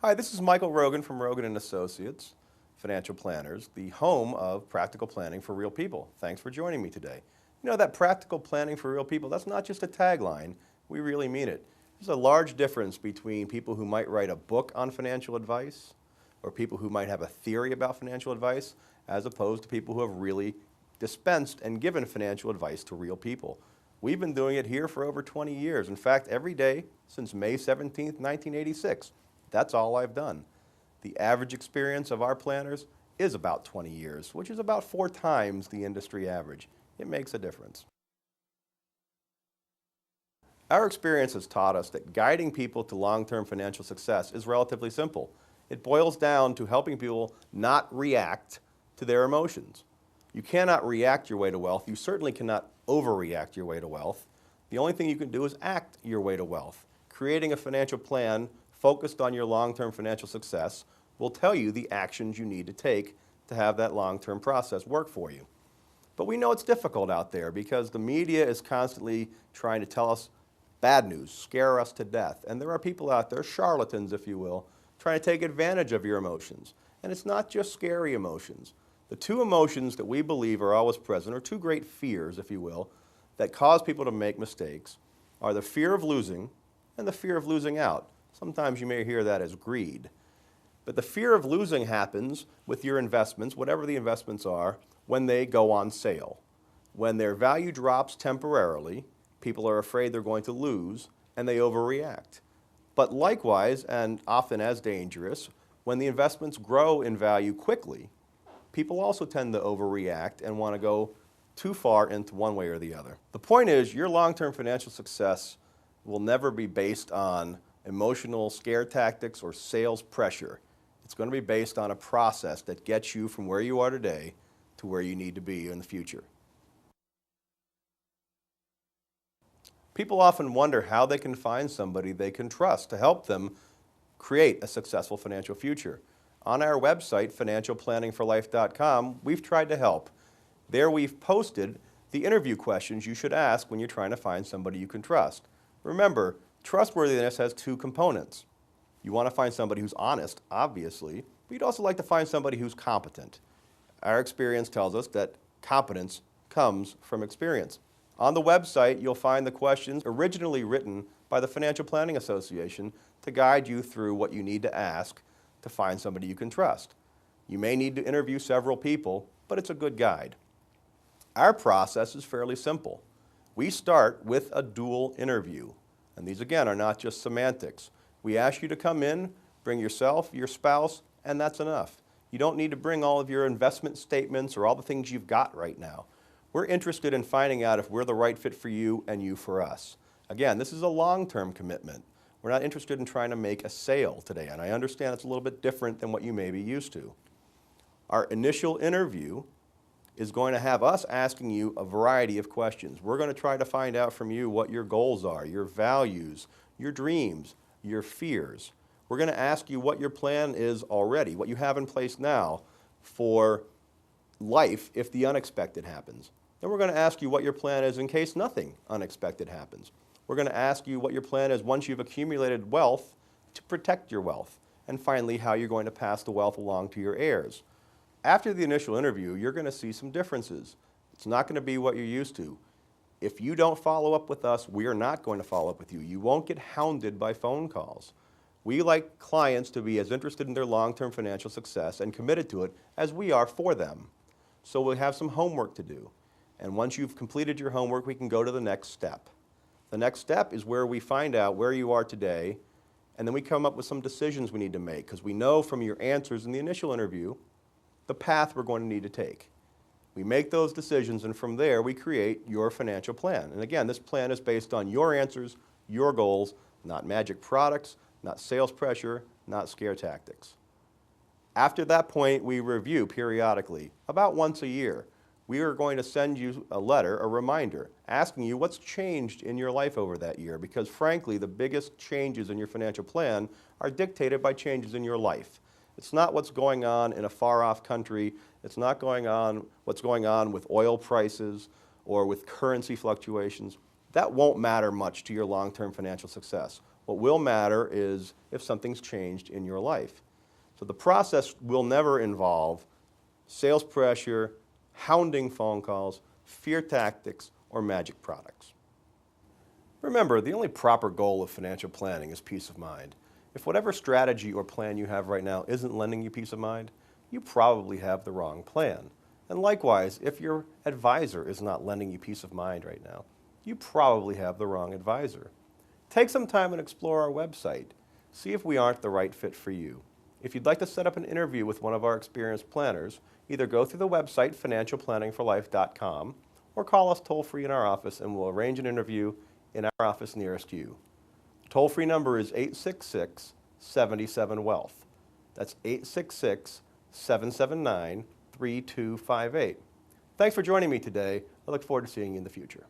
Hi, this is Michael Rogan from Rogan and Associates, Financial Planners, the home of practical planning for real people. Thanks for joining me today. You know, that practical planning for real people, that's not just a tagline. We really mean it. There's a large difference between people who might write a book on financial advice or people who might have a theory about financial advice as opposed to people who have really dispensed and given financial advice to real people. We've been doing it here for over 20 years. In fact, every day since May 17th, 1986. That's all I've done. The average experience of our planners is about 20 years, which is about 4 times the industry average. It makes a difference. Our experience has taught us that guiding people to long-term financial success is relatively simple. It boils down to helping people not react to their emotions. You cannot react your way to wealth. You certainly cannot overreact your way to wealth. The only thing you can do is act your way to wealth. Creating a financial plan focused on your long-term financial success will tell you the actions you need to take to have that long-term process work for you. But we know it's difficult out there because the media is constantly trying to tell us bad news, scare us to death. And there are people out there, charlatans if you will, trying to take advantage of your emotions. And it's not just scary emotions. The 2 emotions that we believe are always present, or 2 great fears if you will, that cause people to make mistakes are the fear of losing and the fear of losing out. Sometimes you may hear that as greed. But the fear of losing happens with your investments, whatever the investments are, when they go on sale. When their value drops temporarily, people are afraid they're going to lose and they overreact. But likewise, and often as dangerous, when the investments grow in value quickly, people also tend to overreact and want to go too far into one way or the other. The point is, your long-term financial success will never be based on emotional scare tactics or sales pressure. It's going to be based on a process that gets you from where you are today to where you need to be in the future. People often wonder how they can find somebody they can trust to help them create a successful financial future. On our website, financialplanningforlife.com, we've tried to help. There we've posted the interview questions you should ask when you're trying to find somebody you can trust. Remember, trustworthiness has 2 components. You want to find somebody who's honest, obviously, but you'd also like to find somebody who's competent. Our experience tells us that competence comes from experience. On the website, you'll find the questions originally written by the Financial Planning Association to guide you through what you need to ask to find somebody you can trust. You may need to interview several people, but it's a good guide. Our process is fairly simple. We start with a dual interview. And these, again, are not just semantics. We ask you to come in, bring yourself, your spouse, and that's enough. You don't need to bring all of your investment statements or all the things you've got right now. We're interested in finding out if we're the right fit for you and you for us. Again, this is a long-term commitment. We're not interested in trying to make a sale today, and I understand it's a little bit different than what you may be used to. Our initial interview is going to have us asking you a variety of questions. We're going to try to find out from you what your goals are, your values, your dreams, your fears. We're going to ask you what your plan is already, what you have in place now for life if the unexpected happens. Then we're going to ask you what your plan is in case nothing unexpected happens. We're going to ask you what your plan is once you've accumulated wealth to protect your wealth. And finally, how you're going to pass the wealth along to your heirs. After the initial interview, you're going to see some differences. It's not going to be what you're used to. If you don't follow up with us, we are not going to follow up with you. You won't get hounded by phone calls. We like clients to be as interested in their long-term financial success and committed to it as we are for them. So we'll have some homework to do. And once you've completed your homework, we can go to the next step. The next step is where we find out where you are today, and then we come up with some decisions we need to make, because we know from your answers in the initial interview the path we're going to need to take. We make those decisions, and from there we create your financial plan. And again, this plan is based on your answers, your goals, not magic products, not sales pressure, not scare tactics. After that point, we review periodically, about once a year. We are going to send you a letter, a reminder, asking you what's changed in your life over that year, because frankly, the biggest changes in your financial plan are dictated by changes in your life. It's not what's going on in a far-off country. It's not what's going on with oil prices or with currency fluctuations. That won't matter much to your long-term financial success. What will matter is if something's changed in your life. So the process will never involve sales pressure, hounding phone calls, fear tactics, or magic products. Remember, the only proper goal of financial planning is peace of mind. If whatever strategy or plan you have right now isn't lending you peace of mind, you probably have the wrong plan. And likewise, if your advisor is not lending you peace of mind right now, you probably have the wrong advisor. Take some time and explore our website. See if we aren't the right fit for you. If you'd like to set up an interview with one of our experienced planners, either go through the website financialplanningforlife.com or call us toll-free in our office and we'll arrange an interview in our office nearest you. The toll-free number is 866-77-WEALTH. That's 866-779-3258. Thanks for joining me today. I look forward to seeing you in the future.